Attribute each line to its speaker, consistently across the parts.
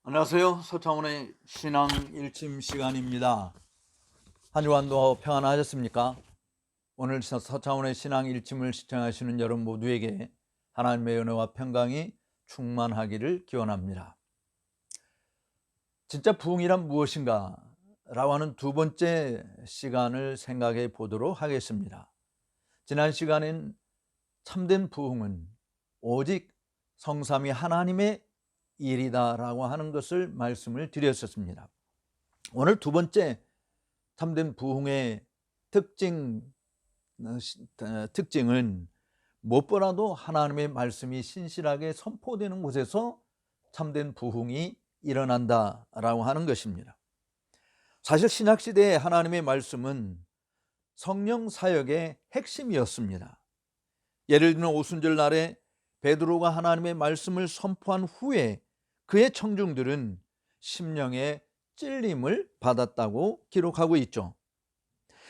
Speaker 1: 안녕하세요. 서창원의 신앙 일침 시간입니다. 한 주간도 평안하셨습니까? 오늘 서창원의 신앙 일침을 시청하시는 여러분 모두에게 하나님의 은혜와 평강이 충만하기를 기원합니다. 진짜 부흥이란 무엇인가? 라고 하는 두 번째 시간을 생각해 보도록 하겠습니다. 지난 시간엔 참된 부흥은 오직 성삼위 하나님의 일이다라고 하는 것을 말씀을 드렸었습니다. 오늘 두 번째 참된 부흥의 특징은 무엇보다도 하나님의 말씀이 신실하게 선포되는 곳에서 참된 부흥이 일어난다라고 하는 것입니다. 사실 신약시대의 하나님의 말씀은 성령 사역의 핵심이었습니다. 예를 들면 오순절 날에 베드로가 하나님의 말씀을 선포한 후에 그의 청중들은 심령의 찔림을 받았다고 기록하고 있죠.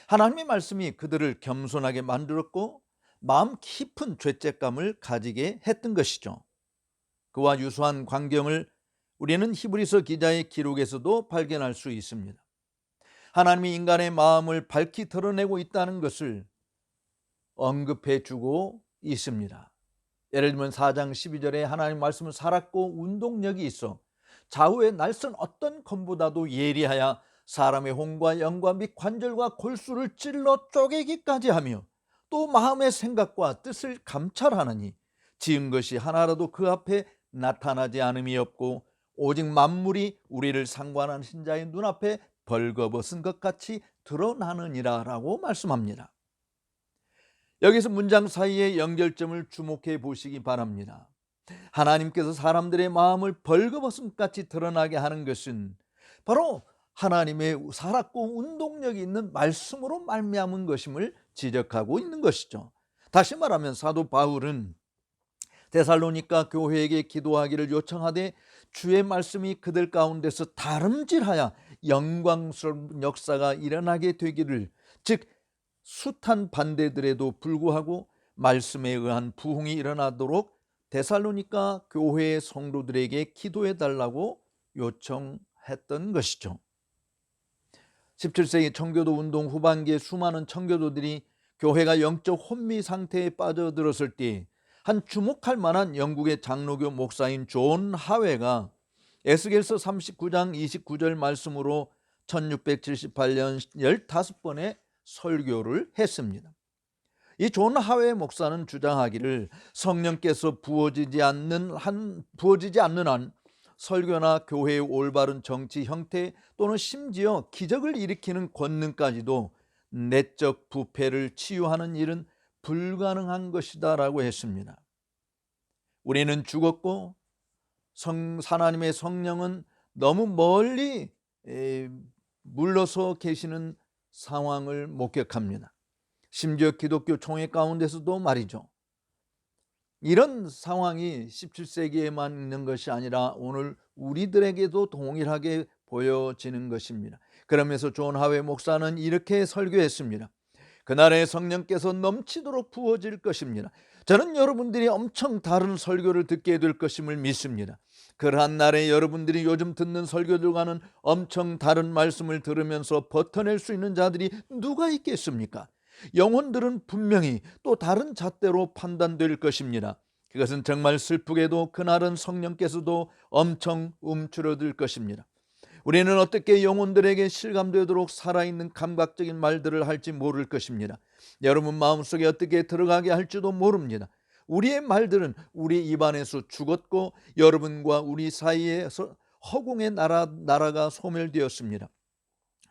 Speaker 1: 하나님의 말씀이 그들을 겸손하게 만들었고 마음 깊은 죄책감을 가지게 했던 것이죠. 그와 유사한 광경을 우리는 히브리서 기자의 기록에서도 발견할 수 있습니다. 하나님이 인간의 마음을 밝히 드러내고 있다는 것을 언급해 주고 있습니다. 예를 들면 4장 12절에 하나님 말씀은 살았고 운동력이 있어 좌우의 날선 어떤 검보다도 예리하여 사람의 혼과 영과 및 관절과 골수를 찔러 쪼개기까지 하며 또 마음의 생각과 뜻을 감찰하느니 지은 것이 하나라도 그 앞에 나타나지 않음이 없고 오직 만물이 우리를 상관하신 자의 눈앞에 벌거벗은 것 같이 드러나느니라 라고 말씀합니다. 여기서 문장 사이의 연결점을 주목해 보시기 바랍니다. 하나님께서 사람들의 마음을 벌거벗음같이 드러나게 하는 것은 바로 하나님의 살았고 운동력이 있는 말씀으로 말미암은 것임을 지적하고 있는 것이죠. 다시 말하면 사도 바울은 데살로니가 교회에게 기도하기를 요청하되 주의 말씀이 그들 가운데서 다름질하여 영광스러운 역사가 일어나게 되기를, 즉 숱한 반대들에도 불구하고 말씀에 의한 부흥이 일어나도록 데살로니가 교회의 성도들에게 기도해 달라고 요청했던 것이죠. 17세기 청교도 운동 후반기에 수많은 청교도들이 교회가 영적 혼미 상태에 빠져들었을 때 한 주목할 만한 영국의 장로교 목사인 존 하웨가 에스겔서 39장 29절 말씀으로 1678년 15번의 설교를 했습니다. 이 존 하웨 목사는 주장하기를 성령께서 부어지지 않는 한 설교나 교회의 올바른 정치 형태 또는 심지어 기적을 일으키는 권능까지도 내적 부패를 치유하는 일은 불가능한 것이다 라고 했습니다. 우리는 죽었고 하나님의 성령은 너무 멀리 물러서 계시는 상황을 목격합니다. 심지어 기독교 총회 가운데서도 말이죠. 이런 상황이 17세기에만 있는 것이 아니라 오늘 우리들에게도 동일하게 보여지는 것입니다. 그러면서 존 하웨 목사는 이렇게 설교했습니다. 그날에 성령께서 넘치도록 부어질 것입니다. 저는 여러분들이 엄청 다른 설교를 듣게 될 것임을 믿습니다. 그러한 날에 여러분들이 요즘 듣는 설교들과는 엄청 다른 말씀을 들으면서 버텨낼 수 있는 자들이 누가 있겠습니까? 영혼들은 분명히 또 다른 잣대로 판단될 것입니다. 그것은 정말 슬프게도 그날은 성령께서도 엄청 움츠러들 것입니다. 우리는 어떻게 영혼들에게 실감되도록 살아있는 감각적인 말들을 할지 모를 것입니다. 여러분 마음속에 어떻게 들어가게 할지도 모릅니다. 우리의 말들은 우리 입안에서 죽었고 여러분과 우리 사이에서 허공의 나라가 소멸되었습니다.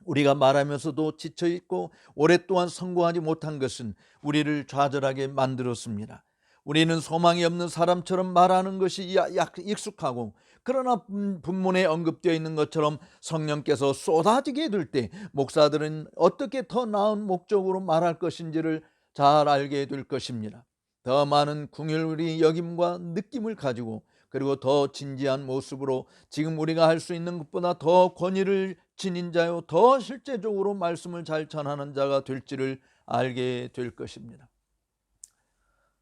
Speaker 1: 우리가 말하면서도 지쳐있고 오랫동안 성공하지 못한 것은 우리를 좌절하게 만들었습니다. 우리는 소망이 없는 사람처럼 말하는 것이 익숙하고, 그러나 본문에 언급되어 있는 것처럼 성령께서 쏟아지게 될 때 목사들은 어떻게 더 나은 목적으로 말할 것인지를 잘 알게 될 것입니다. 더 많은 긍휼의 여김과 느낌을 가지고, 그리고 더 진지한 모습으로 지금 우리가 할 수 있는 것보다 더 권위를 지닌 자요 더 실제적으로 말씀을 잘 전하는 자가 될지를 알게 될 것입니다.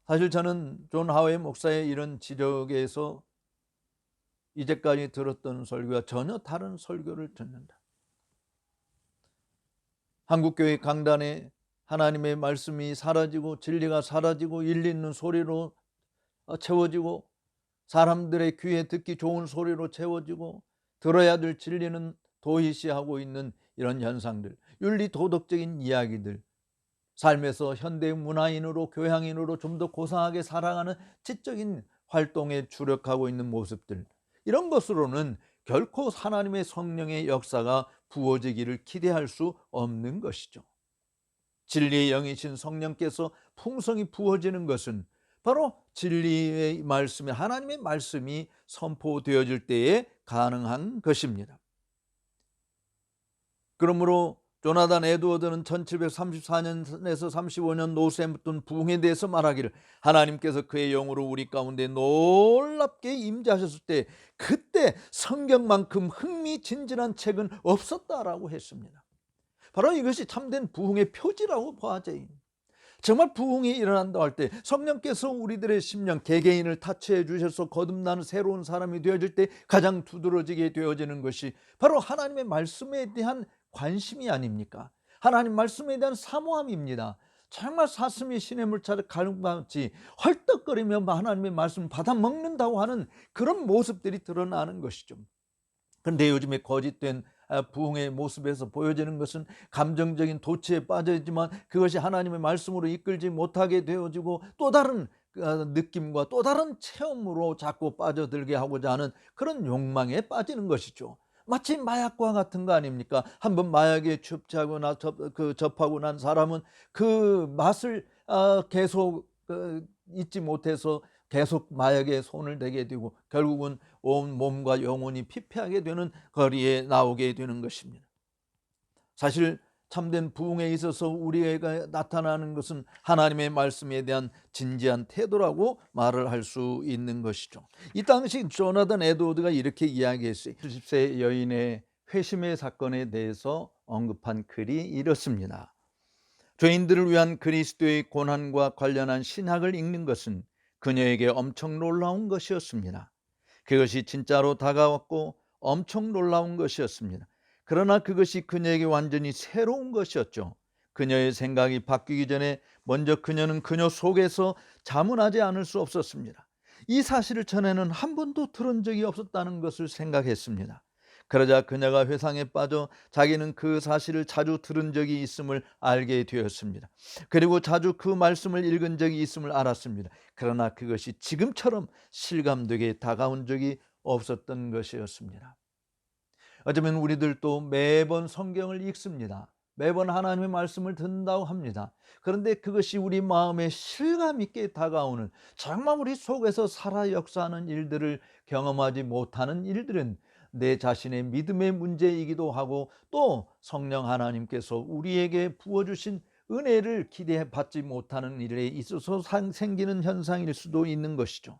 Speaker 1: 사실 저는 존 하웨 목사의 이런 지적에서 이제까지 들었던 설교와 전혀 다른 설교를 듣는다. 한국교회 강단에 하나님의 말씀이 사라지고 진리가 사라지고 일리 있는 소리로 채워지고 사람들의 귀에 듣기 좋은 소리로 채워지고 들어야 될 진리는 도희시하고 있는 이런 현상들, 윤리 도덕적인 이야기들, 삶에서 현대 문화인으로 교양인으로 좀 더 고상하게 살아가는 지적인 활동에 주력하고 있는 모습들, 이런 것으로는 결코 하나님의 성령의 역사가 부어지기를 기대할 수 없는 것이죠. 진리의 영이신 성령께서 풍성히 부어지는 것은 바로 진리의 말씀이, 하나님의 말씀이 선포되어질 때에 가능한 것입니다. 그러므로 조나단 에드워드는 1734년에서 35년 노쇠 묻던 부흥에 대해서 말하기를, 하나님께서 그의 영으로 우리 가운데 놀랍게 임재하셨을 때 그때 성경만큼 흥미진진한 책은 없었다라고 했습니다. 바로 이것이 참된 부흥의 표지라고 봐야죠. 정말 부흥이 일어난다 할 때 성령께서 우리들의 심령 개개인을 타치해 주셔서 거듭나는 새로운 사람이 되어질 때 가장 두드러지게 되어지는 것이 바로 하나님의 말씀에 대한 관심이 아닙니까? 하나님 말씀에 대한 사모함입니다. 정말 사슴이 시냇 물차를 가름같이 헐떡거리며 하나님의 말씀을 받아 먹는다고 하는 그런 모습들이 드러나는 것이죠. 그런데 요즘에 거짓된 부흥의 모습에서 보여지는 것은 감정적인 도취에 빠져있지만 그것이 하나님의 말씀으로 이끌지 못하게 되어지고 또 다른 느낌과 또 다른 체험으로 자꾸 빠져들게 하고자 하는 그런 욕망에 빠지는 것이죠. 마치 마약과 같은 거 아닙니까? 한번 마약에 접하고 난 사람은 그 맛을 계속 잊지 못해서 계속 마약에 손을 대게 되고 결국은 온 몸과 영혼이 피폐하게 되는 거리에 나오게 되는 것입니다. 사실 참된 부흥에 있어서 우리에게 나타나는 것은 하나님의 말씀에 대한 진지한 태도라고 말을 할 수 있는 것이죠. 이 당시 조나단 에드워드가 이렇게 이야기했어요. 70세 여인의 회심의 사건에 대해서 언급한 글이 이렇습니다. 죄인들을 위한 그리스도의 고난과 관련한 신학을 읽는 것은 그녀에게 엄청 놀라운 것이었습니다. 그것이 진짜로 다가왔고 엄청 놀라운 것이었습니다. 그러나 그것이 그녀에게 완전히 새로운 것이었죠. 그녀의 생각이 바뀌기 전에 먼저 그녀는 그녀 속에서 자문하지 않을 수 없었습니다. 이 사실을 전에는 한 번도 들은 적이 없었다는 것을 생각했습니다. 그러자 그녀가 회상에 빠져 자기는 그 사실을 자주 들은 적이 있음을 알게 되었습니다. 그리고 자주 그 말씀을 읽은 적이 있음을 알았습니다. 그러나 그것이 지금처럼 실감되게 다가온 적이 없었던 것이었습니다. 어쩌면 우리들도 매번 성경을 읽습니다. 매번 하나님의 말씀을 듣는다고 합니다. 그런데 그것이 우리 마음에 실감 있게 다가오는, 정말 우리 속에서 살아 역사하는 일들을 경험하지 못하는 일들은 내 자신의 믿음의 문제이기도 하고 또 성령 하나님께서 우리에게 부어주신 은혜를 기대받지 못하는 일에 있어서 생기는 현상일 수도 있는 것이죠.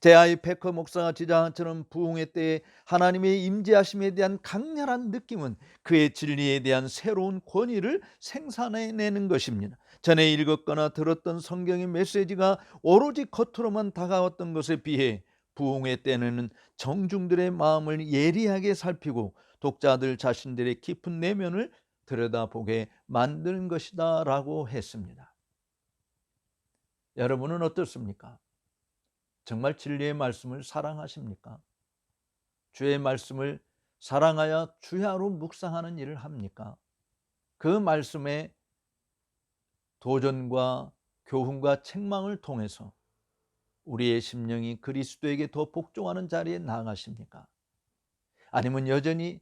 Speaker 1: 제.I. 패커 목사가 지적한 것처럼 부흥의 때에 하나님의 임재하심에 대한 강렬한 느낌은 그의 진리에 대한 새로운 권위를 생산해내는 것입니다. 전에 읽었거나 들었던 성경의 메시지가 오로지 겉으로만 다가왔던 것에 비해 부흥의 때는 정중들의 마음을 예리하게 살피고 독자들 자신들의 깊은 내면을 들여다보게 만드는 것이다 라고 했습니다. 여러분은 어떻습니까? 정말 진리의 말씀을 사랑하십니까? 주의 말씀을 사랑하여 주야로 묵상하는 일을 합니까? 그 말씀의 도전과 교훈과 책망을 통해서 우리의 심령이 그리스도에게 더 복종하는 자리에 나아가십니까? 아니면 여전히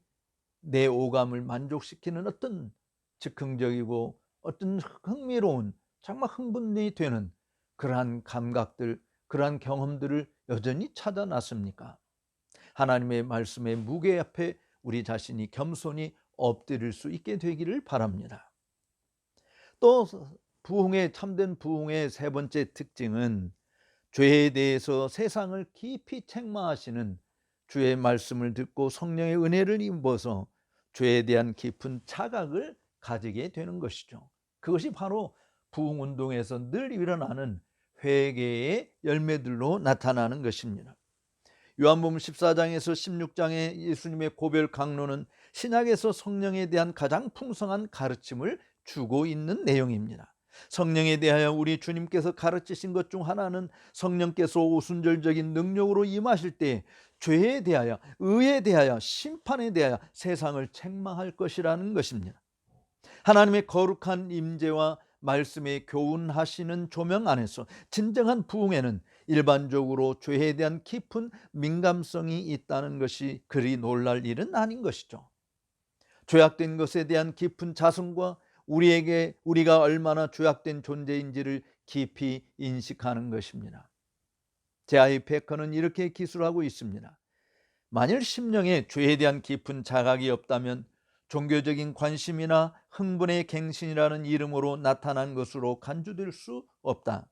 Speaker 1: 내 오감을 만족시키는 어떤 즉흥적이고 어떤 흥미로운, 정말 흥분이 되는 그러한 감각들, 그러한 경험들을 여전히 찾아 놨습니까? 하나님의 말씀의 무게 앞에 우리 자신이 겸손히 엎드릴 수 있게 되기를 바랍니다. 또 참된 부흥의 세 번째 특징은 죄에 대해서 세상을 깊이 책망하시는 주의 말씀을 듣고 성령의 은혜를 입어서 죄에 대한 깊은 자각을 가지게 되는 것이죠. 그것이 바로 부흥운동에서 늘 일어나는 회개의 열매들로 나타나는 것입니다. 요한복음 14장에서 16장의 예수님의 고별 강론은 신약에서 성령에 대한 가장 풍성한 가르침을 주고 있는 내용입니다. 성령에 대하여 우리 주님께서 가르치신 것 중 하나는 성령께서 오순절적인 능력으로 임하실 때 죄에 대하여, 의에 대하여, 심판에 대하여 세상을 책망할 것이라는 것입니다. 하나님의 거룩한 임재와 말씀에 교훈하시는 조명 안에서 진정한 부흥에는 일반적으로 죄에 대한 깊은 민감성이 있다는 것이 그리 놀랄 일은 아닌 것이죠. 죄악된 것에 대한 깊은 자성과 우리가 얼마나 죄악된 존재인지를 깊이 인식하는 것입니다. 제아이 패커는 이렇게 기술하고 있습니다. 만일 심령에 죄에 대한 깊은 자각이 없다면 종교적인 관심이나 흥분의 갱신이라는 이름으로 나타난 것으로 간주될 수 없다.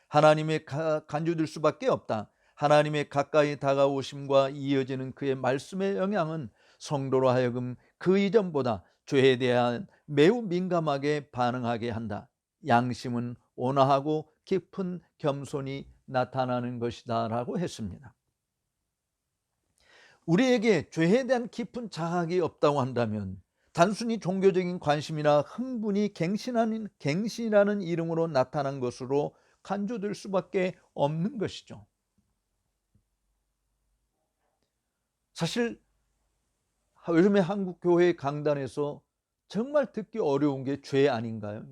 Speaker 1: 하나님의 간주될 수밖에 없다. 하나님의 가까이 다가오심과 이어지는 그의 말씀의 영향은 성도로 하여금 그 이전보다 죄에 대한 매우 민감하게 반응하게 한다. 양심은 온화하고 깊은 겸손이 나타나는 것이다 라고 했습니다. 우리에게 죄에 대한 깊은 자각이 없다고 한다면 단순히 종교적인 관심이나 흥분이 갱신이라는 이름으로 나타난 것으로 간주될 수밖에 없는 것이죠. 사실 요즘에 한국 교회 강단에서 정말 듣기 어려운 게 죄 아닌가요?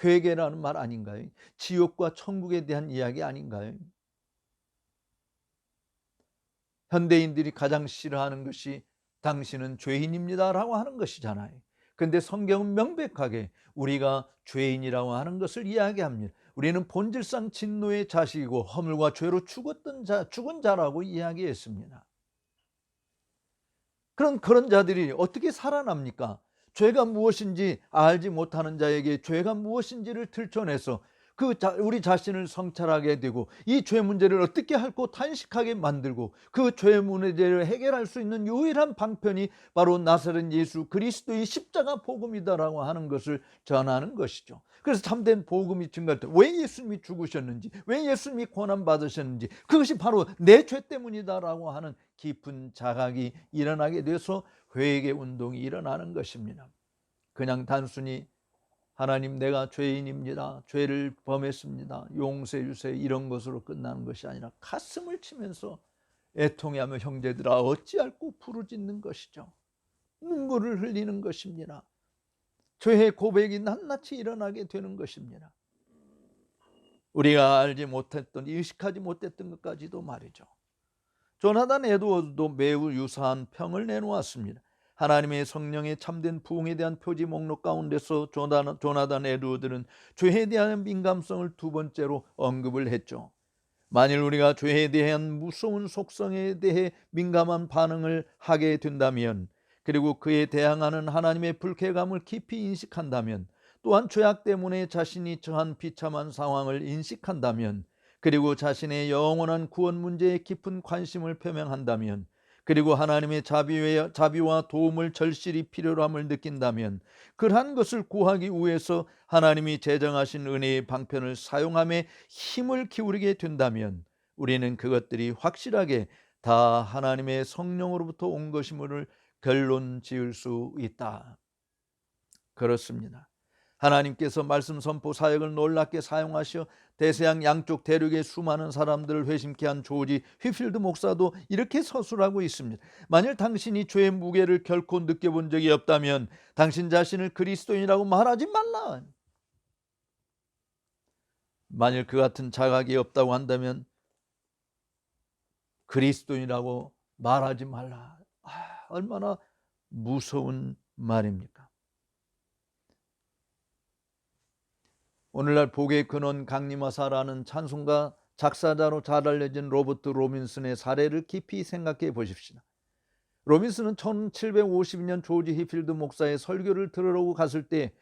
Speaker 1: 회개라는 말 아닌가요? 지옥과 천국에 대한 이야기 아닌가요? 현대인들이 가장 싫어하는 것이 당신은 죄인입니다라고 하는 것이잖아요. 그런데 성경은 명백하게 우리가 죄인이라고 하는 것을 이야기합니다. 우리는 본질상 진노의 자식이고 허물과 죄로 죽은 자라고 이야기했습니다. 그런 자들이 어떻게 살아납니까? 죄가 무엇인지 알지 못하는 자에게 죄가 무엇인지를 들춰내서 우리 자신을 성찰하게 되고 이 죄 문제를 어떻게 할고 탄식하게 만들고 그 죄 문제를 해결할 수 있는 유일한 방편이 바로 나사렛 예수 그리스도의 십자가 복음이다라고 하는 것을 전하는 것이죠. 그래서 참된 복음이 증거할 때 왜 예수님이 죽으셨는지, 왜 예수님이 고난받으셨는지, 그것이 바로 내 죄 때문이다라고 하는 깊은 자각이 일어나게 돼서 회개 운동이 일어나는 것입니다. 그냥 단순히 하나님 내가 죄인입니다, 죄를 범했습니다, 용서해 주세요 이런 것으로 끝나는 것이 아니라 가슴을 치면서 애통해하며 형제들아 어찌할꼬 부르짖는 것이죠. 눈물을 흘리는 것입니다. 죄의 고백이 낱낱이 일어나게 되는 것입니다. 우리가 알지 못했던, 의식하지 못했던 것까지도 말이죠. 조나단 에드워드도 매우 유사한 평을 내놓았습니다. 하나님의 성령의 참된 부흥에 대한 표지 목록 가운데서 조나단 에드워드는 죄에 대한 민감성을 두 번째로 언급을 했죠. 만일 우리가 죄에 대한 무서운 속성에 대해 민감한 반응을 하게 된다면, 그리고 그에 대항하는 하나님의 불쾌감을 깊이 인식한다면, 또한 죄악 때문에 자신이 처한 비참한 상황을 인식한다면, 그리고 자신의 영원한 구원 문제에 깊은 관심을 표명한다면, 그리고 하나님의 자비와 도움을 절실히 필요로 함을 느낀다면, 그러한 것을 구하기 위해서 하나님이 제정하신 은혜의 방편을 사용함에 힘을 기울이게 된다면 우리는 그것들이 확실하게 다 하나님의 성령으로부터 온 것임을 결론 지을 수 있다. 그렇습니다. 하나님께서 말씀 선포 사역을 놀랍게 사용하시어 대서양 양쪽 대륙의 수많은 사람들을 회심케 한 조지 휘필드 목사도 이렇게 서술하고 있습니다. 만일 당신이 죄의 무게를 결코 느껴본 적이 없다면 당신 자신을 그리스도인이라고 말하지 말라. 만일 그 같은 자각이 없다고 한다면 그리스도인이라고 말하지 말라. 얼마나 무서운 말입니까? 오늘날 복의 근원 강림하사라는 찬송가 작사자로 잘 알려진 로버트 로빈슨의 사례를 깊이 생각해 보십시오. 로빈슨은 1752년 조지 히필드 목사의 설교를 들으러 갔을 때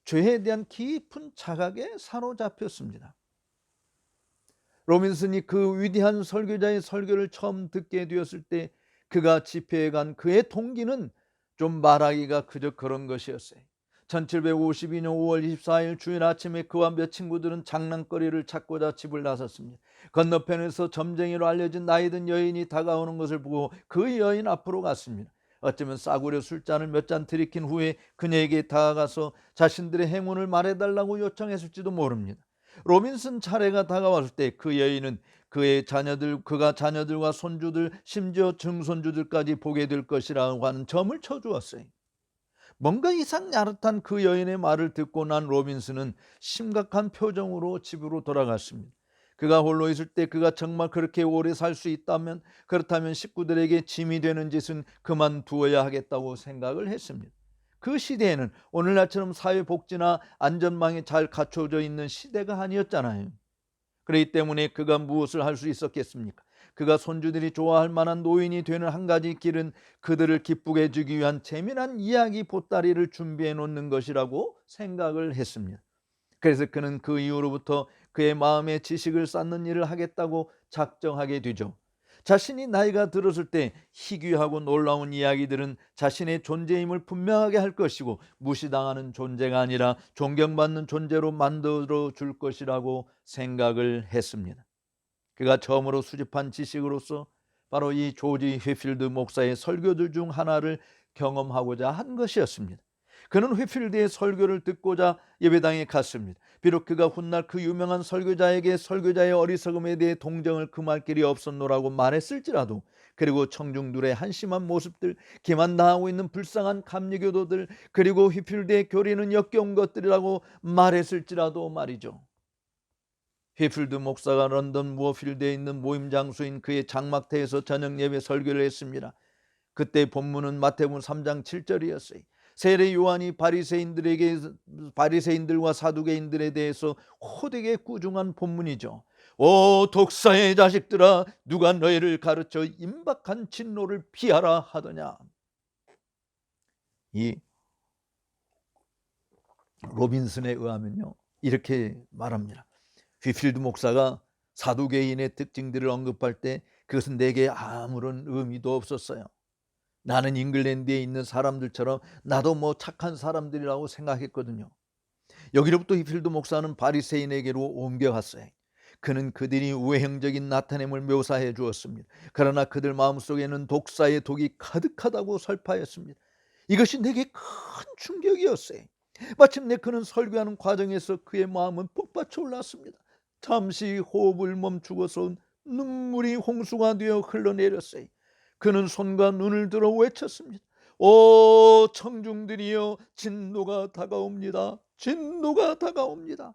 Speaker 1: 죄에 대한 깊은 자각에 사로잡혔습니다. 로빈슨이 그 위대한 설교자의 설교를 처음 듣게 되었을 때 그가 집회에 간 그의 동기는 좀 말하기가 그저 그런 것이었어요. 1752년 5월 24일 주일 아침에 그와 몇 친구들은 장난거리를 찾고자 집을 나섰습니다. 건너편에서 점쟁이로 알려진 나이든 여인이 다가오는 것을 보고 그 여인 앞으로 갔습니다. 어쩌면 싸구려 술잔을 몇 잔 들이킨 후에 그녀에게 다가가서 자신들의 행운을 말해달라고 요청했을지도 모릅니다. 로빈슨 차례가 다가왔을 때 그 여인은 그가 자녀들과 손주들, 심지어 증손주들까지 보게 될 것이라고 하는 점을 쳐주었어요. 뭔가 이상 야릇한 그 여인의 말을 듣고 난 로빈슨은 심각한 표정으로 집으로 돌아갔습니다. 그가 홀로 있을 때 그가 정말 그렇게 오래 살 수 있다면, 그렇다면 식구들에게 짐이 되는 짓은 그만두어야 하겠다고 생각을 했습니다. 그 시대에는 오늘날처럼 사회복지나 안전망이 잘 갖춰져 있는 시대가 아니었잖아요. 그렇기 때문에 그가 무엇을 할 수 있었겠습니까? 그가 손주들이 좋아할 만한 노인이 되는 한 가지 길은 그들을 기쁘게 해주기 위한 재미난 이야기 보따리를 준비해 놓는 것이라고 생각을 했습니다. 그래서 그는 그 이후로부터 그의 마음에 지식을 쌓는 일을 하겠다고 작정하게 되죠. 자신이 나이가 들었을 때 희귀하고 놀라운 이야기들은 자신의 존재임을 분명하게 할 것이고, 무시당하는 존재가 아니라 존경받는 존재로 만들어 줄 것이라고 생각을 했습니다. 그가 처음으로 수집한 지식으로서 바로 이 조지 휘필드 목사의 설교들 중 하나를 경험하고자 한 것이었습니다. 그는 휘필드의 설교를 듣고자 예배당에 갔습니다. 비록 그가 훗날 그 유명한 설교자에게 설교자의 어리석음에 대해 동정을 금할 길이 없었노라고 말했을지라도, 그리고 청중들의 한심한 모습들, 기만당하고 있는 불쌍한 감리교도들, 그리고 휘필드의 교리는 역겨운 것들이라고 말했을지라도 말이죠. 휘필드 목사가 런던 무어필드에 있는 모임 장소인 그의 장막대에서 저녁 예배 설교를 했습니다. 그때 본문은 마태복음 3장 7절이었어요. 세례 요한이 바리새인들과 사두개인들에 대해서 호되게 꾸중한 본문이죠. 오 독사의 자식들아, 누가 너희를 가르쳐 임박한 진노를 피하라 하더냐. 이 로빈슨에 의하면요, 이렇게 말합니다. 휘필드 목사가 사두개인의 특징들을 언급할 때 그것은 내게 아무런 의미도 없었어요. 나는 잉글랜드에 있는 사람들처럼 나도 뭐 착한 사람들이라고 생각했거든요. 여기로부터 휘필드 목사는 바리새인에게로 옮겨갔어요. 그는 그들이 우회형적인 나타냄을 묘사해 주었습니다. 그러나 그들 마음속에는 독사의 독이 가득하다고 설파했습니다. 이것이 내게 큰 충격이었어요. 마침내 그는 설교하는 과정에서 그의 마음은 폭받쳐 올랐습니다. 잠시 호흡을 멈추고서 눈물이 홍수가 되어 흘러내렸어요. 그는 손과 눈을 들어 외쳤습니다. 오 청중들이여, 진노가 다가옵니다. 진노가 다가옵니다.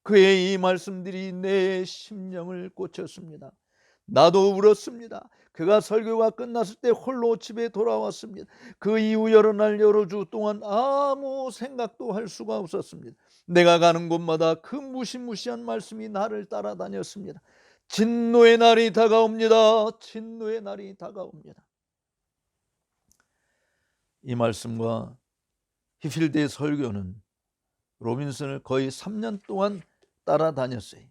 Speaker 1: 그의 이 말씀들이 내 심령을 꽂혔습니다. 나도 울었습니다. 그가 설교가 끝났을 때 홀로 집에 돌아왔습니다. 그 이후 여러 날 여러 주 동안 아무 생각도 할 수가 없었습니다. 내가 가는 곳마다 그 무시무시한 말씀이 나를 따라다녔습니다. 진노의 날이 다가옵니다. 진노의 날이 다가옵니다. 이 말씀과 휘필드의 설교는 로빈슨을 거의 3년 동안 따라다녔어요.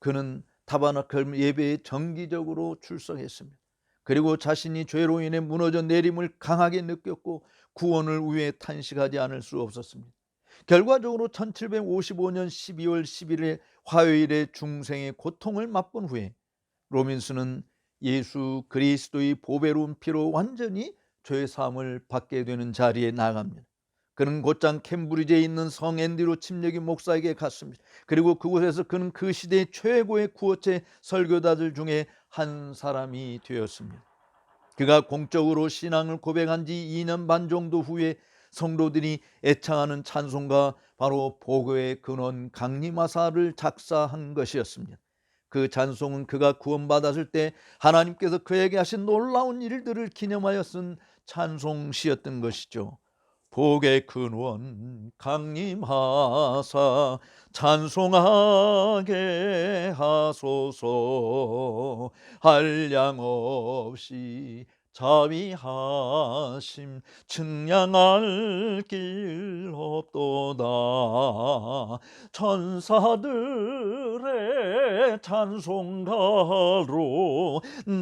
Speaker 1: 그는 타버나클 예배에 정기적으로 출석했습니다. 그리고 자신이 죄로 인해 무너져 내림을 강하게 느꼈고 구원을 위해 탄식하지 않을 수 없었습니다. 결과적으로 1755년 12월 10일에 화요일에 중생의 고통을 맛본 후에 로빈슨은 예수 그리스도의 보배로운 피로 완전히 죄사함을 받게 되는 자리에 나갑니다. 그는 곧장 캠브리지에 있는 성 앤드류 침례교 목사에게 갔습니다. 그리고 그곳에서 그는 그 시대의 최고의 구어체 설교자들 중에 한 사람이 되었습니다. 그가 공적으로 신앙을 고백한 지 2년 반 정도 후에 성도들이 애창하는 찬송가, 바로 복의 근원 강림하사를 작사한 것이었습니다. 그 찬송은 그가 구원받았을 때 하나님께서 그에게 하신 놀라운 일들을 기념하여 쓴 찬송시였던 것이죠. 복의 근원 강림하사 찬송하게 하소서, 한량없이 자비하심 측량할 길 없도다. 천사들의 주의 찬송가로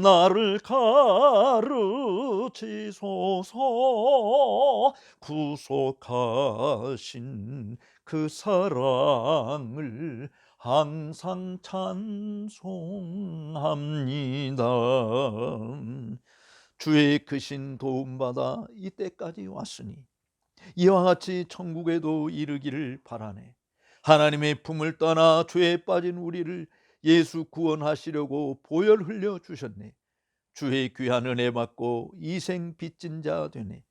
Speaker 1: 나를 가르치소서. 구속하신 그 사랑을 항상 찬송합니다. 주의 크신 도움받아 이때까지 왔으니 이와 같이 천국에도 이르기를 바라네. 하나님의 품을 떠나 죄에 빠진 우리를 예수 구원하시려고 보혈 흘려 주셨네. 주의 귀한 은혜 받고 이생 빚진 자 되네.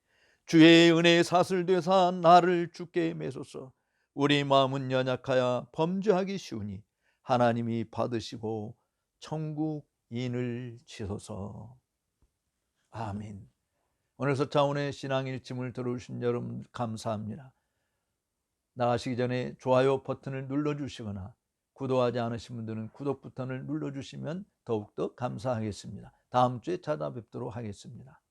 Speaker 1: 주의 은혜에 사슬되사 나를 주께 매소서. 우리 마음은 연약하여 범죄하기 쉬우니 하나님이 받으시고 천국인을 치소서. 아멘. 오늘 서차원의 신앙 일침을 들어주신 여러분 감사합니다. 나가시기 전에 좋아요 버튼을 눌러주시거나 구독하지 않으신 분들은 구독 버튼을 눌러주시면 더욱더 감사하겠습니다. 다음 주에 찾아뵙도록 하겠습니다.